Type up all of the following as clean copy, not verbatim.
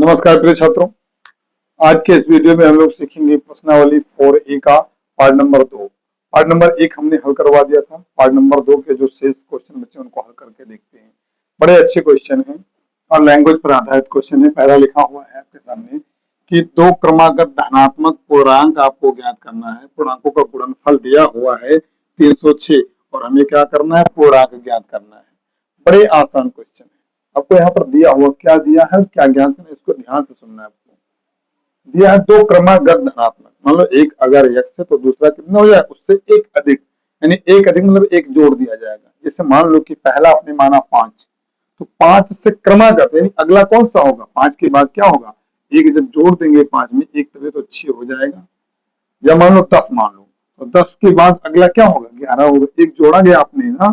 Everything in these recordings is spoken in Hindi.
नमस्कार प्रिय छात्रों। आज के इस वीडियो में हम लोग सीखेंगे प्रश्नावली 4A का पार्ट नंबर 2। पार्ट नंबर 1 हमने हल करवा दिया था। पार्ट नंबर 2 के जो शेष क्वेश्चन बचे उनको हल करके देखते हैं। बड़े अच्छे क्वेश्चन हैं और लैंग्वेज पर आधारित क्वेश्चन है। पहला लिखा हुआ है आपके सामने कि दो क्रमागत धनात्मक पूर्णांक आपको ज्ञात करना है। पूर्णांकों का गुणनफल दिया हुआ है 306 और हमें क्या करना है, पूर्णांक ज्ञात करना है। बड़े आसान क्वेश्चन है। आपको यहाँ पर दिया हुआ क्या दिया है, क्या ज्ञात करना है, इसको ध्यान से सुनना है। आपको दिया है दो क्रमागत धनात्मक, मान लो एक अगर x है तो दूसरा कितना हो जाएगा, उससे एक अधिक, यानी एक अधिक मतलब एक जोड़ दिया जाएगा। जैसे मान लो कि पहला आपने माना 5, तो 5 से क्रमागत यानी अगला कौन सा होगा, 5 के बाद क्या होगा, एक जब जोड़ देंगे 5 में एक तभी तो 6 हो जाएगा। या मान लो 10 मान लो, तो 10 के बाद अगला क्या होगा, 11 होगा। एक जोड़ा गया आपने ना,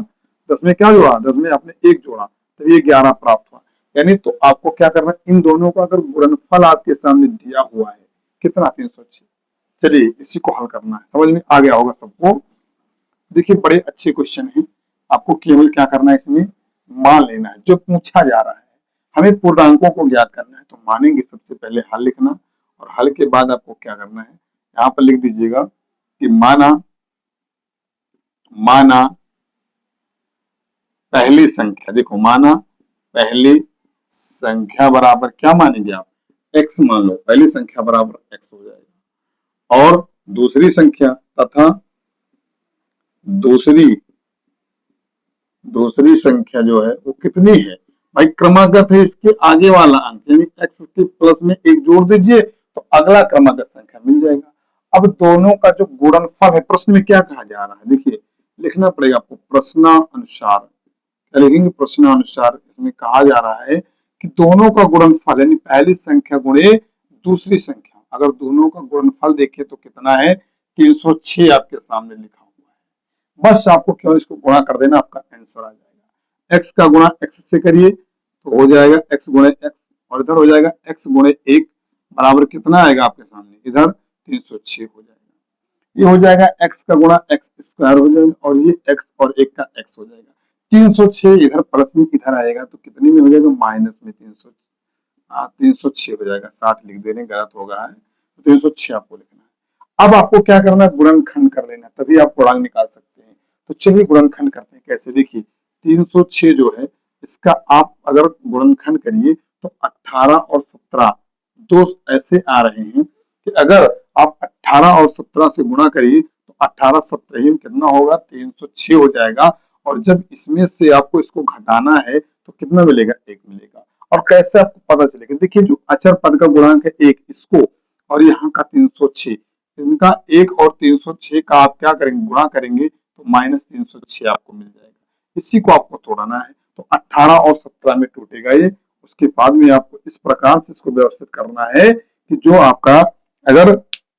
10 में क्या जोड़ा, 10 में आपने एक जोड़ा तो ये 11 प्राप्त हुआ। यानी तो आपको क्या करना है, इन दोनों का अगर गुणनफल आपके सामने दिया हुआ है कितना, 306। चलिए इसी को हल करना है, समझ में आ गया होगा सबको। देखिए बड़े अच्छे क्वेश्चन है। आपको केवल क्या करना है, इसमें मान लेना है जो पूछा जा रहा है। हमें पूर्णांकों को ज्ञात करना है तो मानेंगे सबसे पहले हल लिखना, और हल के बाद आपको क्या करना है, यहाँ पर लिख दीजिएगा कि माना माना पहली संख्या, देखो माना पहली संख्या बराबर क्या मानेंगे आप, x मान लो, पहली संख्या बराबर x हो जाएगा। और दूसरी संख्या तथा दूसरी दूसरी संख्या जो है वो कितनी है भाई, क्रमागत है, इसके आगे वाला अंक यानी x के प्लस में एक जोड़ दीजिए तो अगला क्रमागत संख्या मिल जाएगा। अब दोनों का जो गुणनफल है, प्रश्न में क्या कहा जा रहा है, देखिए लिखना पड़ेगा आपको प्रश्नानुसार। लिखेंगे प्रश्नानुसार, इसमें कहा जा रहा है कि दोनों का गुणनफल यानी पहली संख्या गुणे दूसरी संख्या, अगर दोनों का गुणनफल देखिए तो कितना है, 306 आपके सामने लिखा हुआ है। बस आपको केवल इसको गुणा कर देना, आपका आंसर आ जाएगा। x का गुणा x से करिए तो हो जाएगा x गुणे x, और इधर हो जाएगा x गुणे 1 बराबर कितना आएगा आपके सामने, इधर 306 हो जाएगा। ये हो जाएगा x का गुणा x स्क्वायर हो जाएगा, और ये x और 1 का x हो जाएगा। 306 इधर प्लस में इधर आएगा तो कितने में हो जाएगा, माइनस में 306 हो जाएगा। 60 लिख दे रहे हैं, गलत होगा है, 306 आपको लिखना है। अब आपको क्या करना है, गुणनखंड कर लेना, तभी आप पूर्णांक निकाल सकते हैं। तो चलिए गुणनखंड करते हैं। कैसे, देखिए 306 जो है इसका आप अगर गुणनखंड करिए तो 18 और 17 दो ऐसे आ रहे हैं कि अगर आप 18 और 17 से गुणा करिए तो 18 17 कितना होगा, 306 हो जाएगा। और जब इसमें से आपको इसको घटाना है तो कितना मिलेगा, 1 मिलेगा। और कैसे आपको पता चलेगा, देखिए जो अचर पद का गुणांक है 1, इसको और यहाँ का 306, इनका 1 और 306 का आप क्या करेंगे, गुणा करेंगे तो माइनस 306 आपको मिल जाएगा। इसी को आपको तोड़ना है तो 18 और 17 में टूटेगा ये। उसके बाद में आपको इस प्रकार से इसको व्यवस्थित करना है कि जो आपका अगर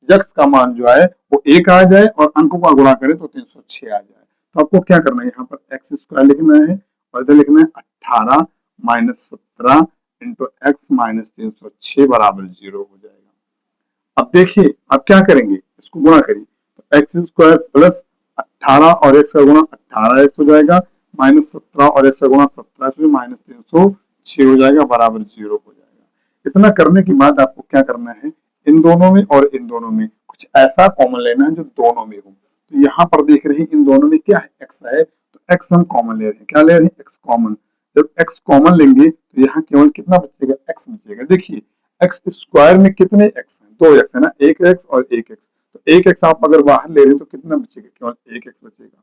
यक्स का मान जो है वो 1 आ जाए और अंकों का गुणा करें तो 306 आ जाए। तो आपको क्या करना है, यहाँ पर एक्स स्क्वायर लिखना है और इधर लिखना है 18 माइनस 17 इंटू एक्स माइनस 306 बराबर 0 हो जाएगा। अब देखिए आप क्या करेंगे, इसको गुणा करिए तो एक्स स्क्वायर प्लस 18 और एक्स का गुणा 18 एक्स हो जाएगा, माइनस 17 और एक्स का गुणा 17 एक्स माइनस 306 हो जाएगा बराबर 0 हो जाएगा। इतना करने के बाद आपको क्या करना है, इन दोनों में और इन दोनों में कुछ ऐसा कॉमन लेना है जो दोनों में हो। तो यहाँ पर देख रहे हैं इन दोनों में क्या है, एक्स है, तो एक्स हम कॉमन ले रहे हैं। क्या ले रहे हैं, एक्स कॉमन। जब एक्स कॉमन लेंगे तो यहाँ केवल कितना बचेगा, एक्स बचेगा। देखिए एक्स स्क्वायर में कितने एक्स हैं, 2 एक्स है ना, एक एक्स और एक एक्स। तो एक एक्स आप अगर बाहर ले रहे हैं तो कितना बचेगा, केवल एक एक्स बचेगा।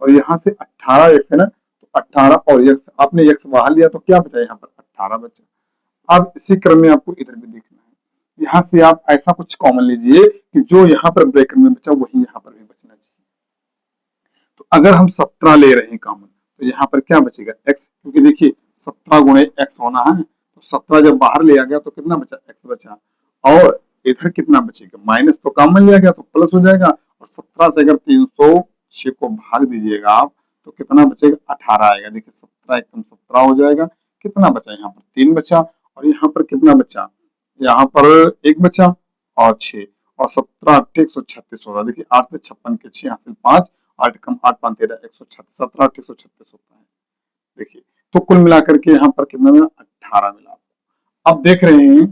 और यहाँ से 18 एक्स है ना, तो 18 और एक्स, आपने एक्स बाहर लिया तो क्या बचा, यहाँ पर 18 बचा। अब इसी क्रम में आपको इधर भी देखना है, यहाँ से आप ऐसा कुछ कॉमन लीजिए कि जो यहाँ पर ब्रैकेट में बचा वही यहाँ पर भी बचना चाहिए। तो अगर हम 17 ले रहे हैं कॉमन तो यहाँ पर क्या बचेगा, एक्स, क्योंकि देखिए 17 गुणे एक्स होना है, तो 17 जब बाहर लिया गया तो कितना बचा, एक्स बचा। और इधर कितना बचेगा, माइनस तो कॉमन लिया गया तो प्लस हो जाएगा। और 17 से अगर 306 को भाग दीजिएगा आप तो कितना बचेगा, 18 आएगा। देखिए 17 एकदम 17 हो जाएगा। कितना बचा, यहाँ पर 3 बचा, और यहाँ पर कितना बचा, यहाँ पर 1 बचा और 6, और 17 8 136 होगा। देखिए 8 से 56 के 6 हासिल 5, 8 कम 8 5 13 136, 17 8 136 होता है। देखिए तो कुल मिलाकर के यहाँ पर कितना मिला, 18 मिला। अब देख रहे हैं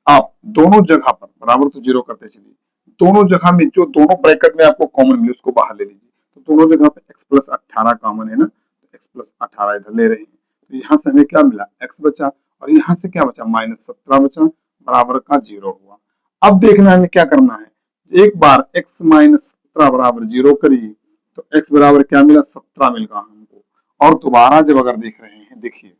आप दोनों जगह पर बराबर तो जीरो करते चलिए, दोनों जगह में जो दोनों ब्रैकेट में आपको कॉमन मिले उसको बाहर ले लीजिए। तो दोनों जगह पे x प्लस 18 कॉमन है ना, तो x प्लस 18 इधर ले रहे हैं, तो यहाँ से हमें क्या मिला x बचा, और यहाँ से क्या बचा माइनस 17 बचा, बराबर का जीरो हुआ। अब देखना है हमें क्या करना है, एक बार x माइनस 17 बराबर जीरो करिए तो x बराबर क्या मिला 17 मिल गया हमको। और दोबारा जब अगर देख रहे हैं, देखिए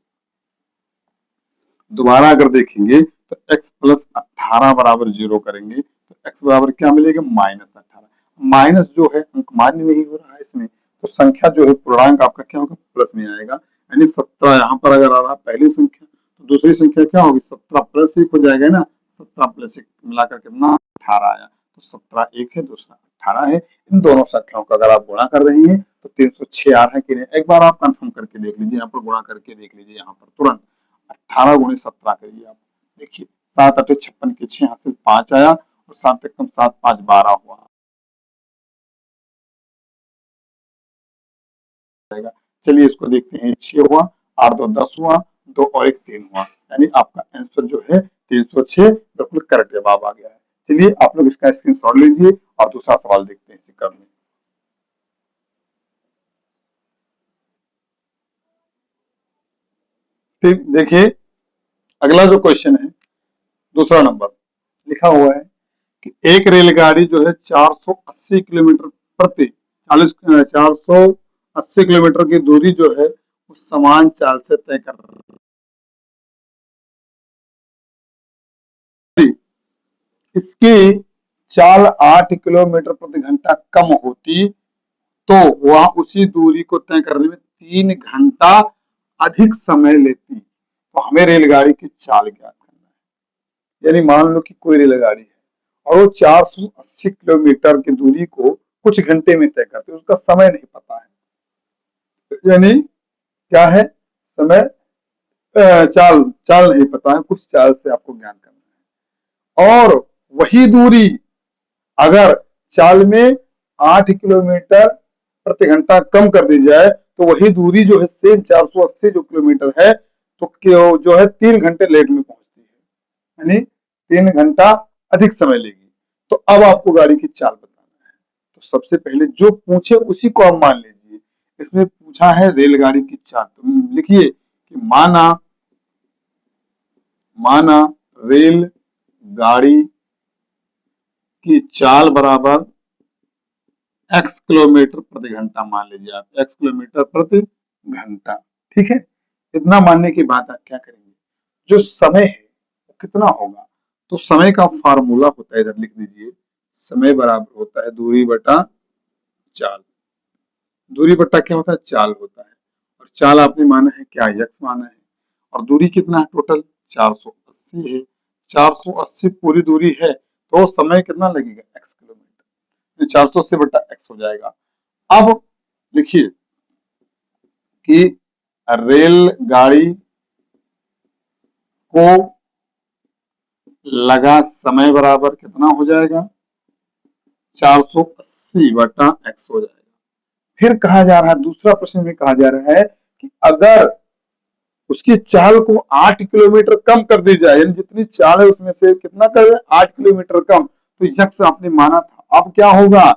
दोबारा अगर देखेंगे तो x प्लस 18 बराबर जीरो करेंगे तो x बराबर क्या मिलेगा माइनस 18। माइनस जो है अंक मान्य नहीं हो रहा है इसमें, तो संख्या जो है पूर्णांक आपका क्या होगा प्लस में आएगा, यानी 17 यहाँ पर अगर आ रहा पहली संख्या तो दूसरी संख्या क्या होगी 17 प्लस 1 हो जाएगा ना, 17 प्लस 1 मिलाकर कितना 18 आया, तो 17 एक है दूसरा 18 है। इन दोनों संख्याओं का अगर आप गुणा कर रहे हैं तो 306 आ रहा है कि नहीं, एक बार आप कंफर्म करके देख लीजिए, यहाँ पर गुणा करके देख लीजिए, यहाँ पर तुरंत 18 गुणे 17 करिए आप, देखिए 7 8 56 के 6 हासिल 5 आया, और 7 कम 7 5 12 हुआ। चलिए इसको देखते हैं, 6 हुआ, 8 2 10 हुआ, 2 और 1 3 हुआ, यानी आपका आंसर जो है 306 बिल्कुल करेक्ट जवाब आ गया है। चलिए आप लोग इसका स्क्रीनशॉट लीजिए और दूसरा सवाल देखते हैं इसी क्रम में। ठीक, देखिए अगला जो क्वेश्चन है दूसरा नंबर लिखा हुआ है कि एक रेलगाड़ी जो है 480 किलोमीटर प्रति 480 किलोमीटर की दूरी जो है वो समान चाल से तय कर रही है, इसकी चाल 8 किलोमीटर प्रति घंटा कम होती तो वह उसी दूरी को तय करने में 3 घंटा अधिक समय लेती, तो हमें रेलगाड़ी की चाल ज्ञात करना है। यानी मान लो कि कोई रेलगाड़ी है और वो 480 किलोमीटर की दूरी को कुछ घंटे में तय करती है, उसका समय नहीं पता है, यानी क्या है समय चाल चाल नहीं पता है, कुछ चाल से आपको ज्ञान करना है। और वही दूरी अगर चाल में 8 किलोमीटर प्रति घंटा कम कर दी जाए तो वही दूरी जो है सेम 480 जो किलोमीटर है तो जो है 3 घंटे लेट में पहुंचती है, यानी 3 घंटा अधिक समय लेगी। तो अब आपको गाड़ी की चाल बताना है, तो सबसे पहले जो पूछे उसी को आप मान लीजिए। इसमें पूछा है रेलगाड़ी की चाल, तो लिखिए कि माना माना रेल गाड़ी की चाल बराबर x किलोमीटर प्रति घंटा, मान लीजिए आप x किलोमीटर प्रति घंटा, ठीक है। इतना मानने के बाद आप क्या करेंगे, जो समय है वो कितना होगा, तो समय का फार्मूला होता है, इधर लिख दीजिए, समय बराबर होता है दूरी बटा चाल। दूरी बटा क्या होता है चाल होता है, और चाल आपने माना है क्या x माना है, और दूरी कितना है टोटल 480 है, 480 पूरी दूरी है तो समय कितना लगेगा x किलोमीटर, 480 बटा x हो जाएगा। अब लिखिए कि रेलगाड़ी को लगा समय बराबर कितना हो जाएगा 480 बटा x हो जाएगा। फिर कहा जा रहा है, दूसरा प्रश्न में कहा जा रहा है कि अगर उसकी चाल को 8 किलोमीटर कम कर दी जाए, यानी जितनी चाल है उसमें से कितना कर 8 किलोमीटर कम, तो यक्स आपने माना था, अब क्या होगा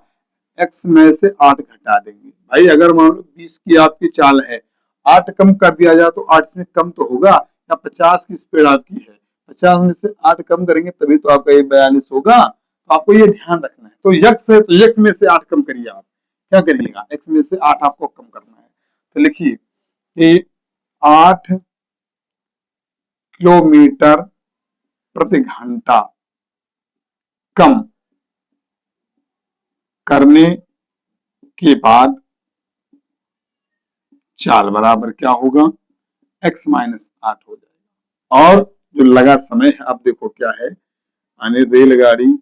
x में से 8 घटा देंगे। भाई अगर मान लो 20 की आपकी चाल है, 8 कम कर दिया जाए तो 8 में कम तो होगा, या 50 की स्पीड आपकी है, 50 में से 8 कम करेंगे तभी तो आपका ये 42 होगा, तो आपको ये ध्यान रखना है। तो यक्स है तो यक्स में से 8 कम करिए, आप क्या करिएगा x में से 8 आपको कम करना है, तो लिखिए कि 8 किलोमीटर प्रति घंटा कम करने के बाद चाल बराबर क्या होगा x माइनस 8 हो जाएगा। और जो लगा समय है अब देखो क्या है, यानी रेलगाड़ी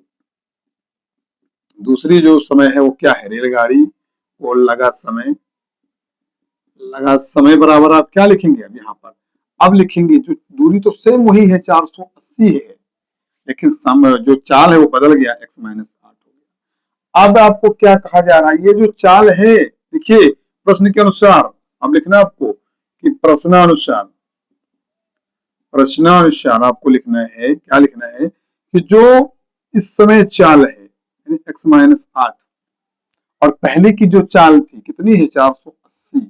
दूसरी जो समय है वो क्या है, रेलगाड़ी वो लगा समय बराबर आप क्या लिखेंगे अब यहाँ पर, अब लिखेंगे जो दूरी तो सेम वही है 480 है, लेकिन जो चाल है वो बदल गया x माइनस 8 हो गया। अब आपको क्या कहा जा रहा है, ये जो चाल है देखिए प्रश्न के अनुसार, अब लिखना आपको कि प्रश्नानुसार आपको लिखना है, क्या लिखना है कि जो इस समय चाल है यानी x माइनस 8 और पहले की जो चाल थी कितनी है 480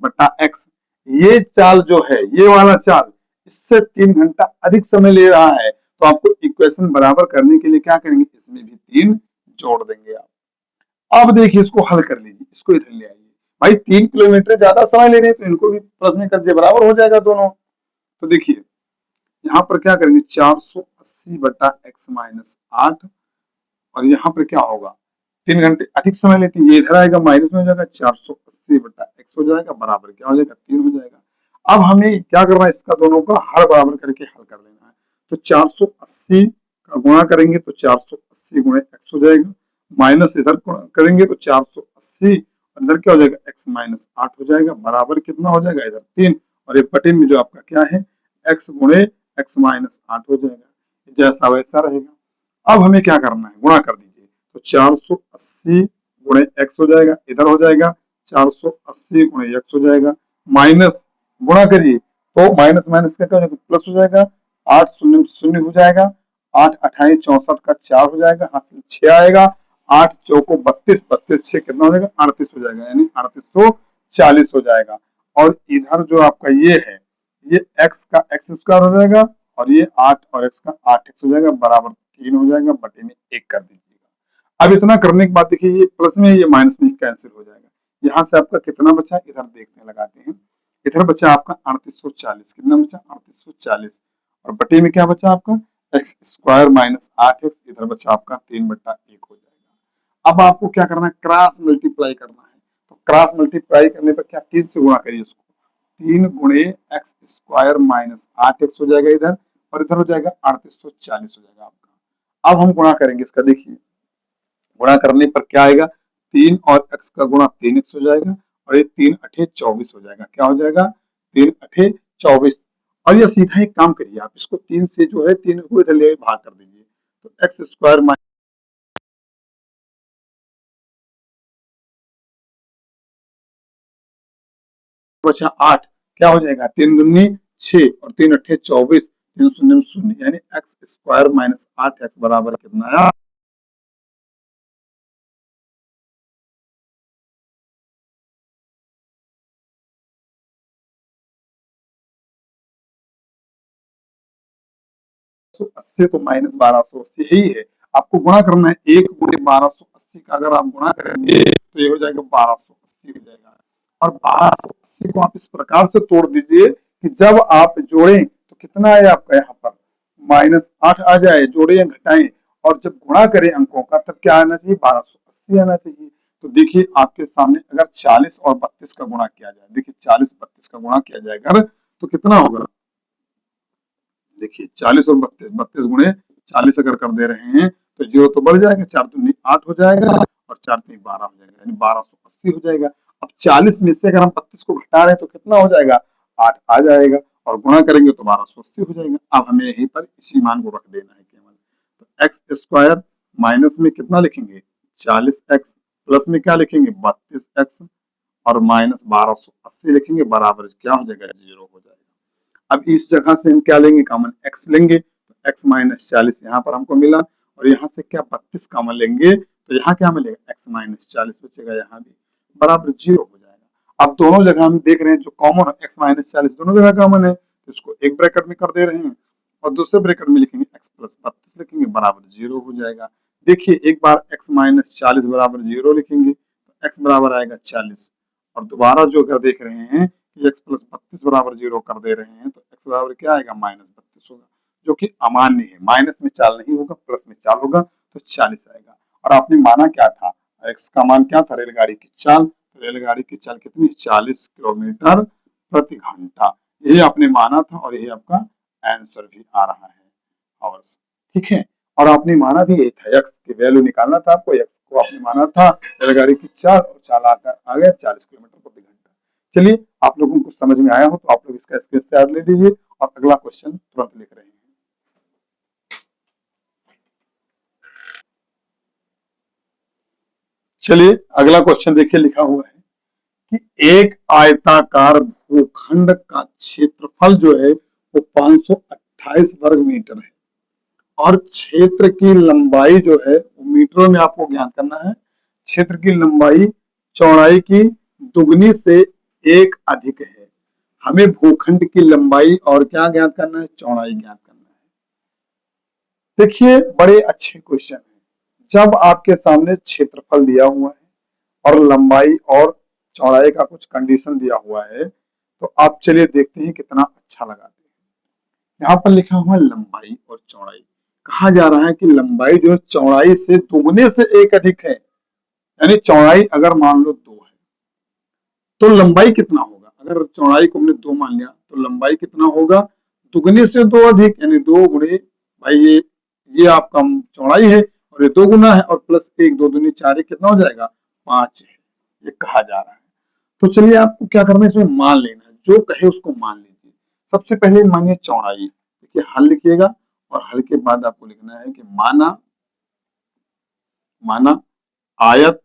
बटा x, ये चाल जो है ये वाला चाल इससे 3 घंटा अधिक समय ले रहा है, तो आपको इक्वेशन बराबर करने के लिए क्या करेंगे, इसमें भी 3 जोड़ देंगे आप। अब देखिए इसको हल कर लीजिए, इसको इधर ले आइए। भाई 3 किलोमीटर ज्यादा समय ले रहे हैं तो इनको भी प्लस में कर दिए, बराबर हो जाएगा दोनों। तो देखिए यहाँ पर क्या करेंगे 480 बटा एक्स माइनस 8 और यहाँ पर क्या होगा 3 घंटे अधिक समय लेते हैं, ये इधर आएगा माइनस में हो जाएगा 480 बटा एक्स हो जाएगा बराबर क्या हो जाएगा 3 हो जाएगा। अब हमें क्या करना है, इसका दोनों का हर बराबर करके हल कर लेना है। तो 480 का गुणा करेंगे तो 480 गुणे एक्स हो जाएगा, माइनस इधर करेंगे तो 480 अंदर क्या हो जाएगा एक्स माइनस 8 हो जाएगा बराबर कितना हो जाएगा इधर 3 और ये बटे में जो आपका क्या है एक्स गुणे एक्स माइनस 8 हो जाएगा, जैसा वैसा रहेगा। अब हमें क्या करना है, गुणा कर दीजिए तो 480 गुणे एक्स हो जाएगा, इधर हो जाएगा 480 गुणे एक्स हो जाएगा, माइनस गुणा करिए तो माइनस माइनस का क्या हो जाएगा प्लस हो जाएगा, 8 शून्य शून्य हो जाएगा, 8 अठाई 64 का 4 हो जाएगा, हाथ से 6 आएगा, 8 चौको 32, 32 6 कितना हो जाएगा 38 हो जाएगा, यानी 3840 हो जाएगा। और इधर जो आपका ये है ये x का एक्स स्क्वायर हो जाएगा और ये 8 और x का 8x हो जाएगा बराबर 3 हो जाएगा, बटे में 1 कर दीजिएगा। अब इतना करने के बाद देखिए ये प्लस में ये माइनस में कैंसिल हो जाएगा, यहाँ से आपका कितना बचा इधर देखने लगाते हैं, इधर बचा आपका 3840, कितना बचा 3840 और बटे में क्या बचा आपका एक्स स्क्वायर माइनस 8x, इधर बचा आपका 3 बटा 1 हो जाएगा। अब आपको क्या करना है क्रॉस मल्टीप्लाई करना है, तो क्रॉस मल्टीप्लाई करने पर क्या 3 से गुणा करिए उसको, 3 गुणे एक्स स्क्वायर माइनस 8x हो जाएगा इधर और इधर हो जाएगा 3840 हो जाएगा आपका। अब हम गुणा करेंगे इसका, देखिए गुणा करने पर क्या आएगा 3 और x का गुणा 3x हो जाएगा और ये 3 अठे 24 हो जाएगा, क्या हो जाएगा 3 अठे 24 और ये सीधा एक काम करिए आप इसको 3 से जो है 3 को इधर ले भाग कर दीजिए तो एक्स स्क्वायर बचा 8, क्या हो जाएगा 3 दूनी 6 और 3 अठे 24, 3 शून्य शून्य यानी एक्स स्क्वायर माइनस 8x बराबर कितना आया, अस्सी तो माइनस 1280 ही है। आपको गुणा करना है 1 गुणे 1280 का, अगर आप गुणा करेंगे तो ये हो जाएगा 1280 हो जाएगा। और 1280 को आप इस प्रकार से तोड़ दीजिए कि जब आप जोड़ें तो कितना है आपका यहाँ पर माइनस 8 आ जाए, जोड़े या घटाएं और जब गुणा करें अंकों का तब क्या आना चाहिए 1280 आना चाहिए। तो देखिए आपके सामने अगर 40 और 32 का गुणा किया जाए, देखिए 40 32 का गुणा किया जाएगा तो कितना होगा, देखिए 40 और 32, 32 गुणे 40 अगर कर दे रहे हैं तो जीरो तो बढ़ जाएगा, 4 दूनी 8 हो जाएगा और 4 तीन 12 हो जाएगा, यानी 1280 हो जाएगा। अब 40 में से अगर हम 32 को घटा रहे हैं तो कितना हो जाएगा 8 आ जाएगा और गुणा करेंगे तो 1280 हो जाएगा। अब हमें यहीं पर इसी मान को रख देना है केवल, तो एक्स स्क्वायर माइनस में कितना लिखेंगे 40x प्लस में क्या लिखेंगे 32x और माइनस 1280 लिखेंगे बराबर क्या हो जाएगा 0 हो जाएगा। अब इस जगह से हम क्या लेंगे कॉमन x लेंगे तो x माइनस 40 यहाँ पर हमको मिला और यहाँ से क्या 32 कॉमन लेंगे तो यहाँ क्या मिलेगा x माइनस 40 बचेगा, यहाँ भी बराबर 0 हो जाएगा। अब दोनों जगह हम देख रहे हैं जो कॉमन है x माइनस 40 दोनों जगह कॉमन है तो इसको एक ब्रैकेट में कर दे रहे हैं और दूसरे ब्रैकेट में लिखेंगे x प्लस 32 लिखेंगे बराबर 0 हो जाएगा। देखिए एक बार x माइनस 40 बराबर 0 लिखेंगे तो x बराबर आएगा 40 और दोबारा जो अगर देख रहे हैं कि x प्लस 32 बराबर 0 कर दे रहे हैं तो x बराबर क्या आएगा माइनस 32 होगा, जो कि अमान्य है, माइनस में चाल नहीं होगा प्लस में चाल होगा तो 40 आएगा। और आपने माना क्या था x का मान क्या था रेलगाड़ी की चाल, तो रेलगाड़ी की चाल कितनी 40 किलोमीटर प्रति घंटा, यही आपने माना था और यही आपका आंसर भी आ रहा है आवर्स, ठीक है। और आपने माना भी यही था x की वैल्यू निकालना था आपको, x को आपने माना था रेलगाड़ी की चाल और चाल आकर आ गया 40 किलोमीटर प्रति घंटा। चलिए आप लोगों को समझ में आया हो तो आप लोग इसका स्क्रीनशॉट ले लीजिए और अगला क्वेश्चन तुरंत लिख रहे हैं। चलिए अगला क्वेश्चन देखिए लिखा हुआ है कि एक आयताकार भूखंड का क्षेत्रफल जो है वो 558 528 वर्ग मीटर है और क्षेत्र की लंबाई जो है वो मीटरों में आपको ज्ञात करना है। क्षेत्र की लंबाई चौड़ाई की दुगनी से एक अधिक है। हमें भूखंड की लंबाई और क्या ज्ञात करना है, चौड़ाई ज्ञात करना है। देखिए बड़े अच्छे क्वेश्चन है। जब आपके सामने क्षेत्रफल दिया हुआ है और लंबाई और चौड़ाई का कुछ कंडीशन दिया हुआ है तो आप चलिए देखते हैं कितना अच्छा लगाते हैं। यहाँ पर लिखा हुआ है लंबाई और चौड़ाई। कहा जा रहा है कि लंबाई जो है चौड़ाई से दुगने से एक अधिक है, यानी चौड़ाई अगर मान लो 2 है तो लंबाई कितना होगा। अगर चौड़ाई को हमने 2 मान लिया तो लंबाई कितना होगा, दुगने से 2 अधिक, यानी 2 गुणे भाई ये आपका चौड़ाई है और ये 2 गुना है और प्लस 1 2 दूनी 4 कितना हो जाएगा 5 है, ये कहा जा रहा है। तो चलिए आपको क्या करना है, इसमें मान लेना है, जो कहे उसको मान लीजिए। सबसे पहले मानिए चौड़ाई, देखिए हल लिखिएगा और हल के बाद आपको लिखना है कि माना आयत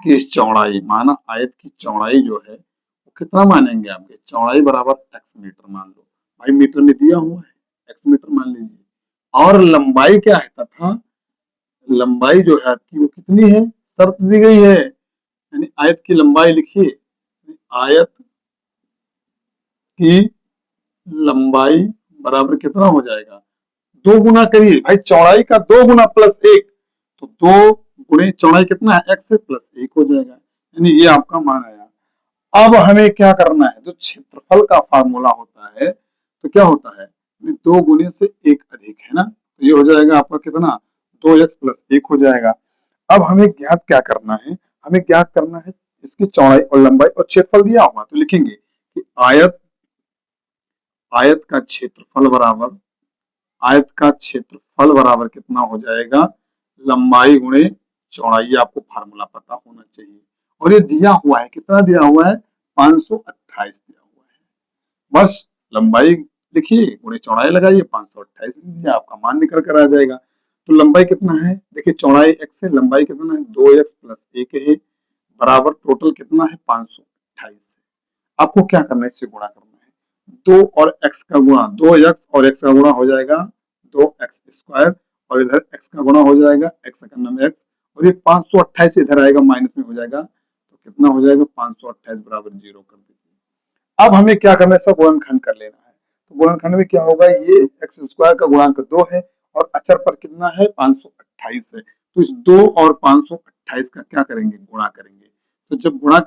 की चौड़ाई, माना आयत की चौड़ाई जो है वो कितना मानेंगे, आपके चौड़ाई बराबर x मीटर मान लो, भाई मीटर में दिया हुआ है x मीटर मान लीजिए। और लंबाई क्या है तथा लंबाई जो है आपकी वो कितनी है, शर्त दी गई है, यानी आयत की लंबाई लिखिए, आयत की लंबाई बराबर कितना हो जाएगा, 2 गुना करिए भाई चौड़ाई का 2 गुना प्लस 1, तो 2 गुणे चौड़ाई कितना है x से प्लस 1 हो जाएगा, यानी ये आपका मान आया। अब हमें क्या करना है, जो क्षेत्रफल का फार्मूला होता है तो क्या होता है, 2 गुने से 1 अधिक है ना, तो ये हो जाएगा आपका कितना 2x प्लस 1 हो जाएगा। अब हमें ज्ञात क्या करना है, हमें ज्ञात करना है इसकी चौड़ाई और लंबाई और क्षेत्रफल दिया होगा तो लिखेंगे कि आयत का क्षेत्रफल बराबर, आयत का क्षेत्रफल बराबर कितना हो जाएगा, लंबाई गुणे चौड़ाई, आपको फार्मूला पता होना चाहिए। और ये दिया हुआ है, कितना दिया हुआ है 528 दिया हुआ है। बस लंबाई लिखिए गुणे चौड़ाई लगाइए 528 लीजिए, आपका मान निकल कर आ जाएगा। तो लंबाई कितना है, देखिए चौड़ाई x है, लंबाई कितना है 2x प्लस 1 है, बराबर टोटल कितना है 528 है। आपको क्या करना है, इससे गुणा करना है, 2 और x का गुणा, 2x और x का गुणा हो जाएगा 2x स्क्वायर और इधर x का गुणा हो जाएगा x का नाम x, और ये 528 इधर आएगा माइनस में हो जाएगा, तो कितना हो जाएगा 528 बराबर 0 कर दीजिए। अब हमें क्या करना है, सब गुणनखंड कर लेना है। तो गुणनखंड में क्या होगा, ये x स्क्वायर का गुणांक 2 है और अचर पर कितना है 528 है, तो इस 2 और 528 का क्या करेंगे, गुणा करेंगे। तो जब गुणा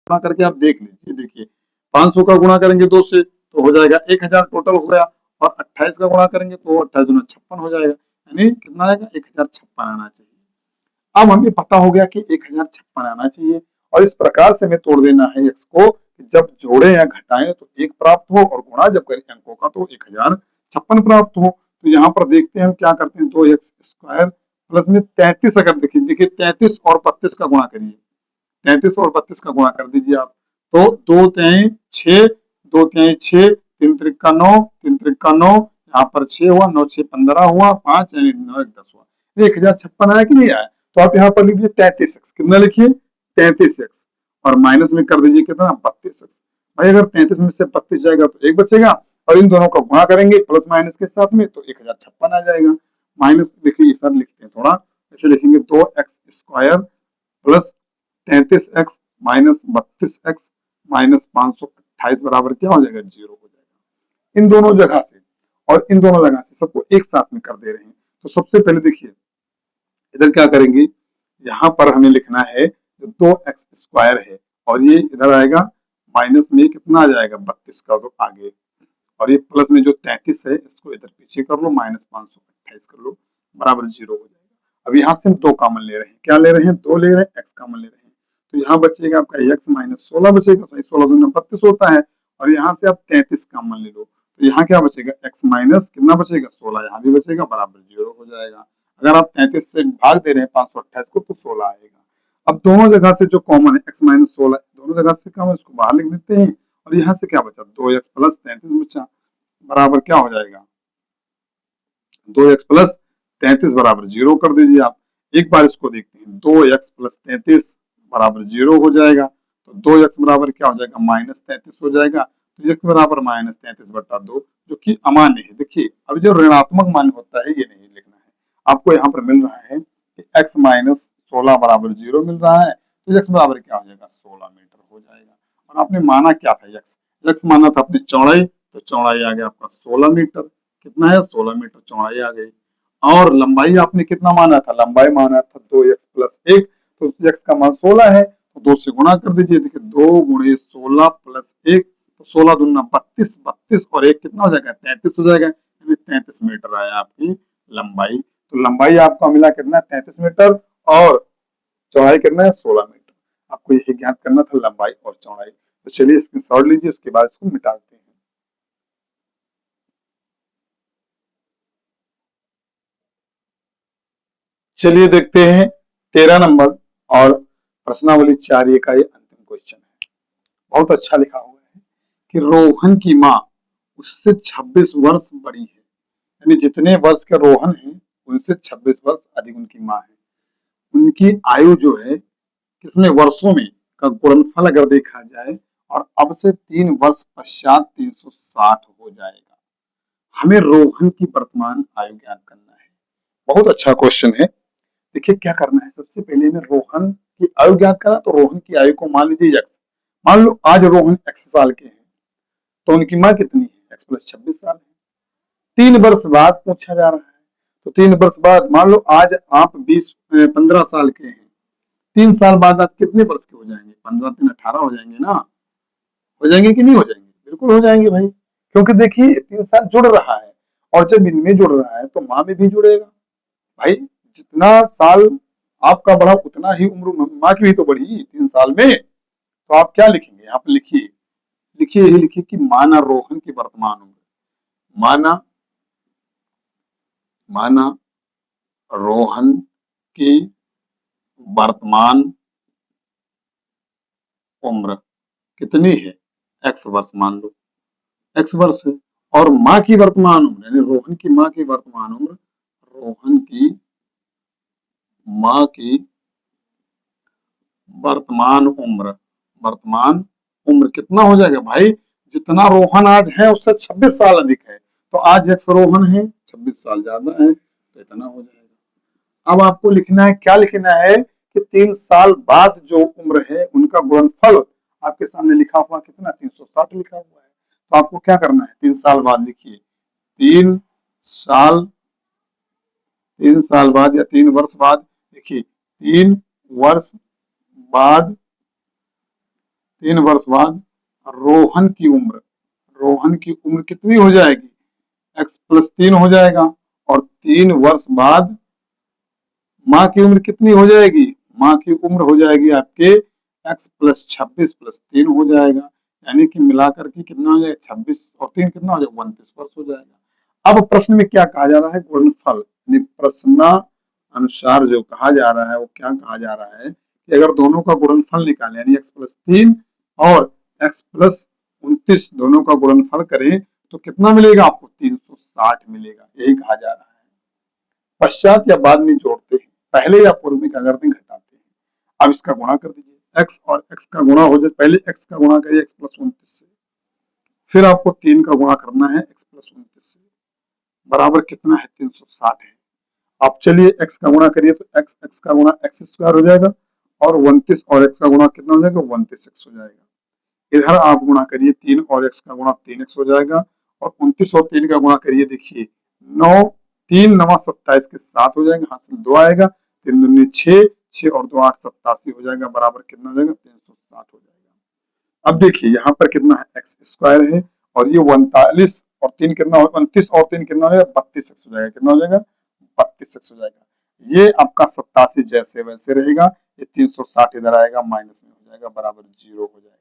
करके आप देख लीजिए, देखिए 500 का गुणा करेंगे 2 से तो हो जाएगा 1000 टोटल हो गया, और 28 का गुणा करेंगे तो 28 दूना 56 हो जाएगा, यानी कितना आएगा 1056 आना चाहिए। अब हमें पता हो गया कि 1056 आना चाहिए और इस प्रकार से हमें तोड़ देना है x को, जब जोड़े या घटाएं तो 1 प्राप्त हो और गुणा जब करें अंकों का तो 1056 प्राप्त हो। तो यहाँ पर देखते हैं हम क्या करते हैं, 2x स्क्वायर प्लस में 33, अगर देखिए 33 और 32 का गुणा करिए, 33 और 32 का गुणा कर दीजिए आप, तो 2 तिहाई 6, 2 तिहाई 6, 3 त्रिका 9, 3 त्रिका 9, यहाँ पर 6 हुआ, 9 6 15 हुआ, 5 यानी 9 1 10 हुआ, 1056 आया कि नहीं आया। तो आप यहाँ पर लिखिए 33x, कितना लिखिए 33x, और माइनस में कर दीजिए कितना 32x। भाई अगर 33 में से 32 जाएगा तो 1 बचेगा, और इन दोनों का गुणा करेंगे प्लस माइनस के साथ में तो 1056 आ जाएगा। माइनस देखिए सर लिखते हैं थोड़ा, ऐसे लिखेंगे 2x square plus 33x minus 32x minus 528 बराबर क्या हो जाएगा, 0 हो जाएगा। इन दोनों जगह से और इन दोनों जगह से सबको एक साथ में कर दे रहे हैं। तो सबसे पहले देखिए इधर क्या करेंगे, यहाँ पर हमें लिखना है जो 2x स्क्वायर है और ये इधर आएगा माइनस में कितना आ जाएगा 32 का तो आगे, और ये प्लस में जो 33 है इसको इधर पीछे कर लो, माइनस 528 कर लो, बराबर 0 हो जाएगा। अब यहाँ से हम 2 कॉमन ले रहे हैं, क्या ले रहे हैं 2 ले रहे हैं, x कॉमन ले रहे हैं, तो यहाँ बचेगा आपका x माइनस 16 बचेगा, 16 दूना 32 होता है, और यहाँ से आप 33 कॉमन ले लो तो यहाँ क्या बचेगा x माइनस कितना बचेगा 16, यहाँ भी बचेगा बराबर 0 हो जाएगा। अगर आप 33 से भाग दे रहे हैं 528 को तो 16 आएगा। अब दोनों जगह से जो कॉमन है x माइनस 16 दोनों जगह से कॉमन, इसको बाहर लिख देते हैं, और यहाँ से क्या बचा 2x प्लस 33 बचा, बराबर क्या हो जाएगा 2x प्लस 33 बराबर 0 कर दीजिए आप। एक बार इसको देखते हैं, 2x प्लस 33 बराबर 0 हो जाएगा, तो 2x बराबर क्या हो जाएगा, -33 हो जाएगा। तो x बराबर -33/2, जो कि अमान्य है। देखिए अब जो ऋणात्मक मान होता है ये नहीं लिखना है आपको। यहाँ पर मिल रहा है कि x -16 बराबर 0 मिल रहा है, तो x बराबर क्या हो जाएगा, 16 मीटर हो जाएगा। और आपने माना क्या था, x माना था अपनी चौड़ाई, तो चौड़ाई आ गया आपका 16 मीटर। कितना है, 16 मीटर चौड़ाई आ गई। और लंबाई आपने कितना माना था, लंबाई माना था 2x+1, तो x का मान 16 है, तो 2 से गुणा कर दीजिए। देखिए 2 × 16 + 1, तो 16 दूना 32, 32 और 1 कितना हो जाएगा, 33 हो जाएगा। यानी 33 मीटर आया आपकी लंबाई। तो लंबाई आपका मिला कितना, 33 मीटर, और चौड़ाई कितना है, 16 मीटर। आपको यही ज्ञात करना था, लंबाई और चौड़ाई। तो चलिए स्क्रीनशॉट लीजिए, उसके बाद इसको मिटाते हैं। चलिए देखते हैं 13 नंबर और प्रश्नावली 4 का ये अंतिम क्वेश्चन है। बहुत अच्छा लिखा हुआ है कि रोहन की माँ उससे 26 वर्ष बड़ी है। यानी जितने वर्ष के रोहन है उनसे 26 वर्ष अधिक उनकी माँ है। उनकी आयु जो है किसमें, वर्षों में का गुणनफल अगर देखा जाए, और अब से 3 वर्ष पश्चात 360 हो जाएगा। हमें रोहन की वर्तमान आयु ज्ञात करना है। बहुत अच्छा क्वेश्चन है। देखिए क्या करना है, सबसे पहले में रोहन की आयु ज्ञात करा, तो रोहन की आयु को मान लीजिए x। मान लो आज रोहन x साल के हैं, तो उनकी माँ कितनी है, x+26 साल है। 3 वर्ष बाद पूछा जा रहा है, तो 3 वर्ष बाद मान लो आज आप 15 साल के हैं, 3 साल बाद आप कितने वर्ष के हो जाएंगे, 15 3 18 हो जाएंगे ना। हो जाएंगे कि नहीं हो जाएंगे, बिल्कुल हो जाएंगे भाई। क्योंकि देखिए 3 साल जुड़ रहा है, और जब इनमें जुड़ रहा है तो माँ में भी जुड़ेगा भाई। जितना साल आपका बढ़ा उतना ही उम्र माँ की भी तो बढ़ी 3 साल में। तो आप क्या लिखेंगे, यहाँ पे लिखिए, लिखिए यही लिखिए कि माना रोहन की वर्तमान उम्र, माना माना रोहन की वर्तमान उम्र कितनी है, x वर्ष मान लो, x वर्ष है। और माँ की वर्तमान उम्र यानी रोहन की माँ की वर्तमान उम्र, रोहन की माँ की वर्तमान उम्र कितना हो जाएगा भाई, जितना रोहन आज है उससे 26 साल अधिक है। तो आज x रोहन है, 26 साल ज्यादा है, तो इतना हो जाएगा। अब आपको लिखना है, क्या लिखना है कि 3 साल बाद जो उम्र है उनका गुणनफल आपके सामने लिखा हुआ कितना, 360 लिखा हुआ है। तो आपको क्या करना है, 3 साल बाद लिखिए, 3 साल 3 साल बाद या 3 वर्ष बाद, देखिए 3 वर्ष बाद 3 वर्ष बाद रोहन की उम्र कितनी हो जाएगी, x+3 हो जाएगा। और 3 वर्ष बाद माँ की उम्र कितनी हो जाएगी, माँ की उम्र हो जाएगी आपके x+26+3 हो जाएगा। यानी कि मिलाकर के कितना हो जाएगा, 26 और 3 कितना हो जाएगा, 29 वर्ष हो जाएगा। अब प्रश्न में क्या कहा जा रहा है, गुणनफल। प्रश्न अनुसार जो कहा जा रहा है वो क्या कहा जा रहा है कि अगर दोनों का गुणनफल निकालें, यानी x+3 और x+29 दोनों का गुणनफल करें, तो कितना मिलेगा आपको, 360 मिलेगा। यही कहा जा रहा है। पश्चात या बाद में जोड़ते हैं, पहले या पूर्व में क्या करते हैं, घटाते हैं। अब इसका गुणा कर दीजिए, x और x का गुणा हो जाए, पहले x का गुणा करिए x+29 से, फिर आपको 3 का गुणा करना है x+29 से, बराबर कितना है, 360 है। अब चलिए x का गुणा करिए, तो x का गुणा x² हो जाएगा, और 29 और x का गुणा कितना हो जाएगा, 29x हो जाएगा। इधर आप गुणा करिए, 3 और x का गुणा 3x हो जाएगा, और 29 और 3 का गुणा करिए, देखिए 9 3 9 27 के 7 हो जाएगा, हासिल 2 आएगा, 3 दूनी 6, 6 और 2 8 87 हो जाएगा, बराबर कितना हो जाएगा, 360 हो जाएगा। अब देखिए यहाँ पर कितना है, x² है, और ये 39 और 3 कितना हो, 29 और 3 कितना हो जाएगा, 32x हो जाएगा। कितना हो जाएगा, 32x हो जाएगा। ये आपका 87 जैसे वैसे रहेगा, ये 360 इधर आएगा, माइनस में हो जाएगा, बराबर 0 हो जाएगा।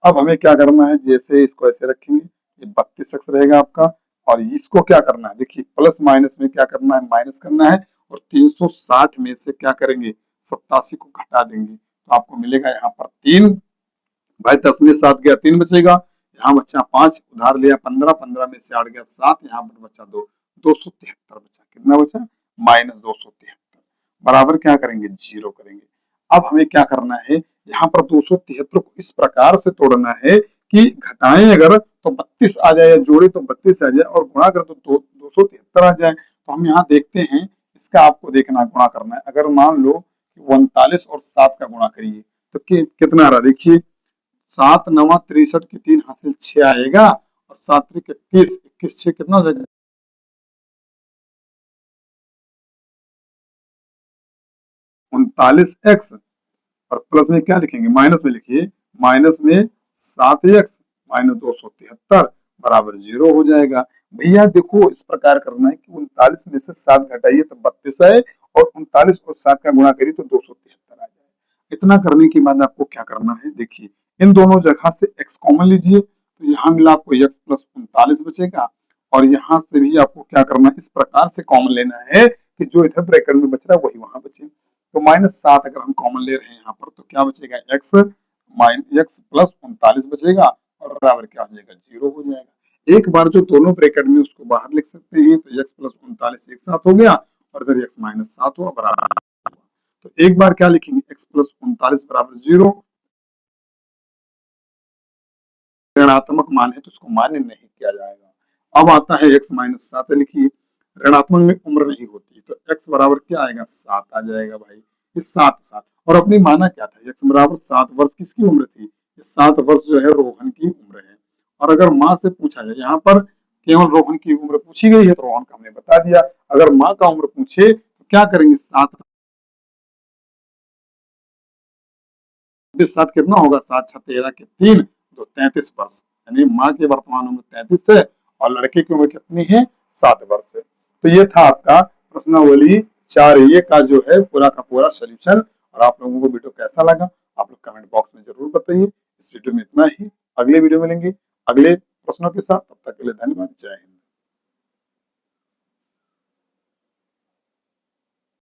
अब हमें क्या करना है, जैसे इसको ऐसे रखेंगे, ये 32x रहेगा आपका, और इसको क्या करना है, देखिए प्लस माइनस में क्या करना है, माइनस करना है, और 360 में से क्या करेंगे, 87 को घटा देंगे, तो आपको मिलेगा यहाँ पर 3 भाई, 10 में 7 गया, 3 बचेगा, यहाँ बचा 5, उधार लिया 15, 15 में से 8 गया 7, यहाँ पर बचा 2, 273 बचा। कितना बचा, -273, बराबर क्या करेंगे, 0 करेंगे। अब हमें क्या करना है, यहाँ पर 273 को इस प्रकार से तोड़ना है कि घटाएं अगर तो 32 आ जाए, या जोड़े तो 32 आ जाए, और गुणा करें तो 273 आ जाए। तो हम यहाँ देखते हैं, इसका आपको देखना गुणा करना है। अगर मान लो 39 और 7 का गुणा करिए तो कितना आ रहा, देखिए 7 9 63 की 3 हासिल 6 आएगा, और 7 3 21, 21 6 कितना हो जाएगा, 39x, और प्लस में क्या लिखेंगे, माइनस में लिखिए, माइनस में 7x माइनस 273 बराबर 0 हो जाएगा। भैया देखो इस प्रकार करना है कि 39 में से 7 घटाइए तो 32 आए, और 39 और 7 का गुणा करिए तो 273 आ जाए। इतना करने के बाद आपको क्या करना है, देखिए इन दोनों जगह से x कॉमन लीजिए, तो यहाँ मिला आपको x प्लस 39 बचेगा, और यहाँ से भी आपको क्या करना है, इस प्रकार से कॉमन लेना है कि जो इधर ब्रैकेट में बच रहा है वही वहां बचे। तो -7 अगर हम कॉमन ले रहे हैं यहाँ पर, तो क्या बचेगा, x प्लस 39 बचेगा, और बराबर क्या हो जाएगा, 0 हो जाएगा। एक बार जो दोनों ब्रैकेट में उसको बाहर लिख सकते हैं, तो x प्लस 39 एक साथ हो गया, और इधर x माइनस 7 हुआ बराबर। तो एक बार क्या लिखेंगे, x प्लस 39 बराबर 0, ऋणात्मक मान है तो उसको मान्य नहीं किया जाएगा। अब आता है x माइनस 7, लिखिए ऋणात्मक में उम्र नहीं होती, तो x बराबर क्या आएगा, 7 आ जाएगा भाई। ये 7 और अपनी माना क्या था, x बराबर 7 वर्ष किसकी उम्र थी, ये 7 वर्ष जो है रोहन की उम्र है। और अगर माँ से पूछा जाए, यहाँ पर केवल रोहन की उम्र पूछी गई है तो रोहन का हमने बता दिया। अगर माँ का उम्र पूछे तो क्या करेंगे, 7 कितना होगा, 7 6 13 के 3 तो 33 वर्ष, यानी माँ की वर्तमान उम्र 33 है, और लड़के की उम्र कितनी है, 7 वर्ष है। तो ये था आपका प्रश्नावली 4A का जो है पूरा का पूरा सोल्यूशन। और आप लोगों को वीडियो कैसा लगा, आप लोग कमेंट बॉक्स में जरूर बताइए। इस वीडियो में इतना ही, अगले वीडियो मिलेंगे अगले प्रश्नों के साथ, तब तक के लिए धन्यवाद, जय हिंद।